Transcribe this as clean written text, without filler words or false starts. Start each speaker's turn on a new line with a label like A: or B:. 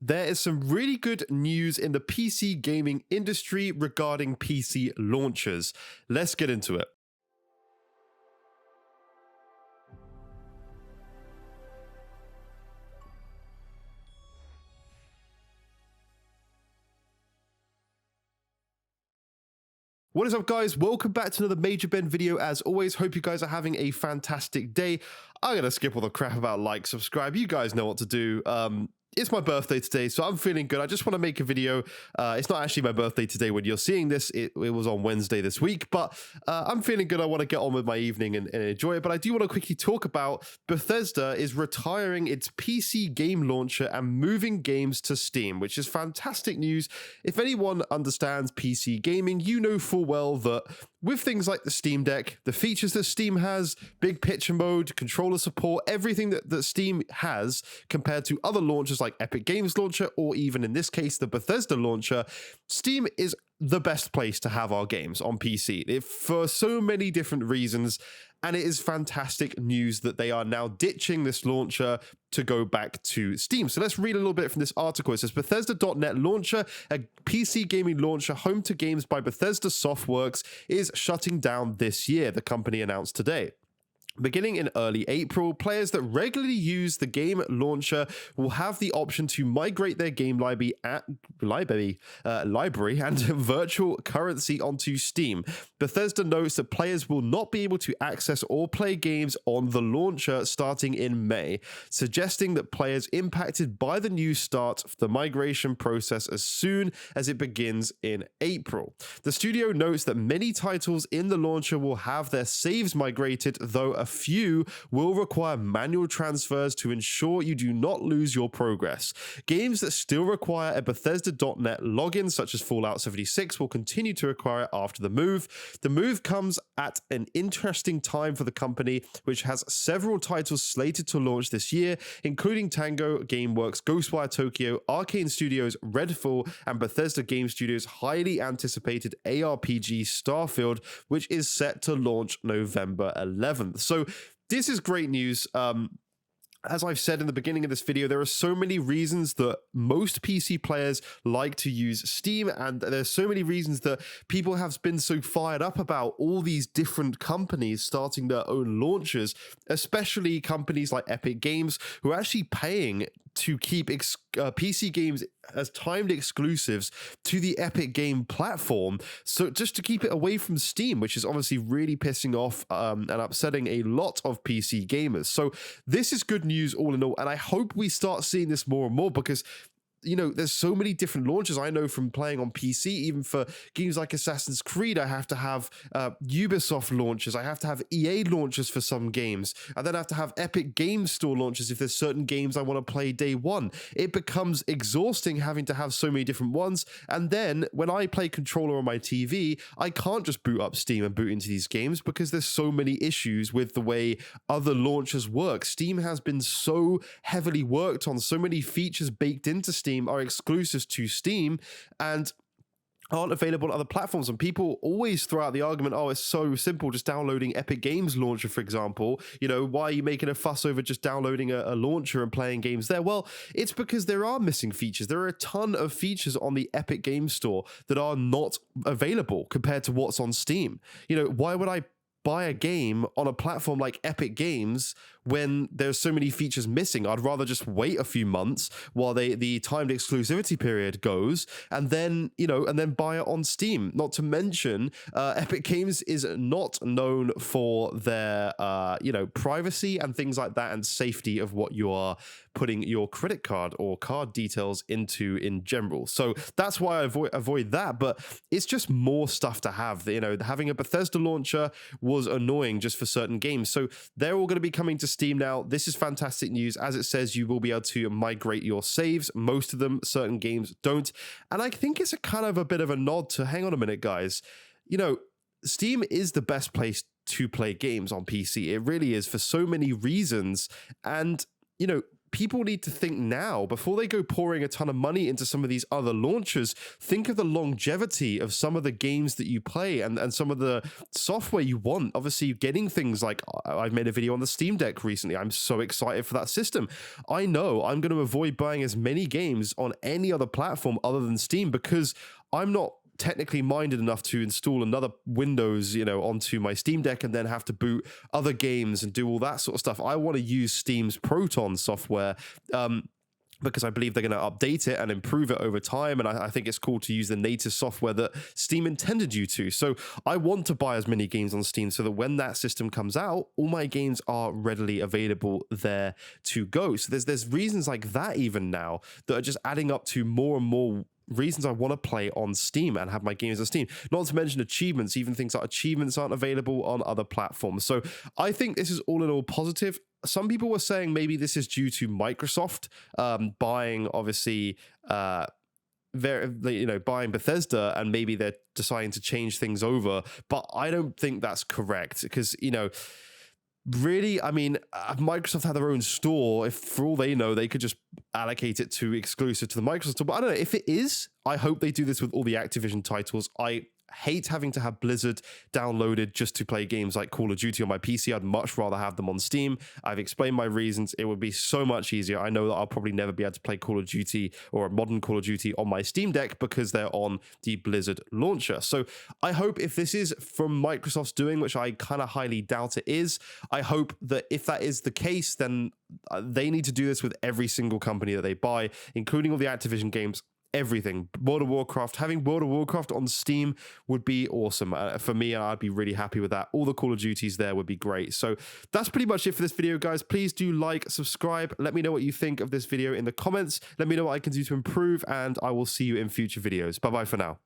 A: There is some really good news in the PC gaming industry regarding PC launchers. Let's get into it. What is up, guys? Welcome back to another Major Ben video. As always, hope you guys are having a fantastic day. I'm going to skip all the crap about like, subscribe. You guys know what to do. It's my birthday today, so I'm feeling good. I just want to make a video. It's not actually my birthday today when you're seeing this. It was on Wednesday this week, but I'm feeling good. I want to get on with my evening and enjoy it. But I do want to quickly talk about Bethesda is retiring its PC game launcher and moving games to Steam, which is fantastic news. If anyone understands PC gaming, you know full well that with things like the Steam Deck, the features that Steam has, big picture mode, controller support, everything that Steam has compared to other launchers like Epic Games Launcher, or even in this case, the Bethesda launcher, Steam is the best place to have our games on PC for so many different reasons. And it is fantastic news that they are now ditching this launcher to go back to Steam. So let's read a little bit from this article. It says, Bethesda.net launcher, a PC gaming launcher home to games by Bethesda Softworks, is shutting down this year, the company announced today. Beginning in early April, players that regularly use the game launcher will have the option to migrate their game library and virtual currency onto Steam. Bethesda notes that players will not be able to access or play games on the starting in May, suggesting that players impacted by the news start the migration process as soon as it begins in April. The studio notes that many titles in the launcher will have their saves migrated, though a few will require manual transfers to ensure you do not lose your progress. Games that still require a Bethesda.net login, such as Fallout 76, will continue to require it after the move. The move comes at an interesting time for the company, which has several titles slated to launch this year, including Tango Gameworks, Ghostwire Tokyo, Arcane Studios, Redfall, and Bethesda Game Studios' highly anticipated ARPG Starfield, which is set to launch November 11th. So this is great news. As I've said in the beginning of this video, there are so many reasons that most PC players like to use Steam, and there's so many reasons that people have been so fired up about all these different companies starting their own launchers, especially companies like Epic Games, who are actually paying to keep PC games as timed exclusives to the Epic Game platform, so just to keep it away from Steam, which is obviously really pissing off and upsetting a lot of PC gamers. So this is good news all in all, and I hope we start seeing this more and more, because you know, there's so many different launchers. I know from playing on PC, even for games like Assassin's Creed, I have to have Ubisoft launchers. I have to have EA launchers for some games. I then have to have Epic Games Store launchers if there's certain games I want to play day one. It becomes exhausting having to have so many different ones. And then when I play controller on my TV, I can't just boot up Steam and boot into these games because there's so many issues with the way other launchers work. Steam has been so heavily worked on, so many features baked into Steam are exclusives to Steam and aren't available on other platforms. And people always throw out the argument, oh, it's so simple just downloading Epic Games Launcher, for example. You know, why are you making a fuss over just downloading a launcher and playing games there? Well, it's because there are missing features. There are a ton of features on the Epic Games Store that are not available compared to what's on Steam. You know, why would I buy a game on a platform like Epic Games when there's so many features missing? I'd rather just wait a few months while the timed exclusivity period goes, and then, you know, and then buy it on Steam. Not to mention, Epic Games is not known for their, you know, privacy and things like that, and safety of what you are putting your credit card or card details into in general. So that's why I avoid that. But it's just more stuff to have. You know, having a Bethesda launcher was annoying just for certain games. So they're all going to be coming to Steam now. This is fantastic news. As it says, you will be able to migrate your saves. Most of them, certain games don't. And I think it's a kind of a bit of a nod to, hang on a minute, guys. You know, Steam is the best place to play games on PC. It really is, for so many reasons. And, you know, people need to think now before they go pouring a ton of money into some of these other launchers. Think of the longevity of some of the games that you play and some of the software you want. Obviously, getting things like, I've made a video on the Steam Deck recently. I'm so excited for that system. I know I'm going to avoid buying as many games on any other platform other than Steam because I'm not technically minded enough to install another Windows, onto my Steam Deck and then have to boot other games and do all that sort of stuff. I want to use Steam's Proton software, because I believe they're going to update it and improve it over time. And I think it's cool to use the native software that Steam intended you to. So I want to buy as many games on Steam so that when that system comes out, all my games are readily available there to go. So there's reasons like that even now that are just adding up to more and more reasons I want to play on Steam and have my games on Steam. Not to mention achievements, even things like achievements aren't available on other platforms. So I think this is all in all positive. Some people were saying maybe this is due to Microsoft buying, obviously, buying Bethesda, and maybe they're deciding to change things over. But I don't think that's correct because, really, I mean, Microsoft had their own store. If for all they know, they could just allocate it to exclusive to the Microsoft store. But I don't know if it is. I hope they do this with all the Activision titles. I hate having to have Blizzard downloaded just to play games like Call of Duty on my PC. I'd much rather have them on Steam. I've explained my reasons. It would be so much easier. I know that I'll probably never be able to play Call of Duty or a modern Call of Duty on my Steam Deck because they're on the Blizzard launcher. So I hope if this is from Microsoft's doing, which I kind of highly doubt it is, I hope that if that is the case, then they need to do this with every single company that they buy, including all the Activision games. Everything. World of Warcraft, having World of Warcraft on Steam would be awesome. For me, I'd be really happy with that. All the Call of Duties there would be great. So that's pretty much it for this video, guys. Please do like, subscribe. Let me know what you think of this video in the comments. Let me know what I can do to improve, and I will see you in future videos. Bye-bye for now.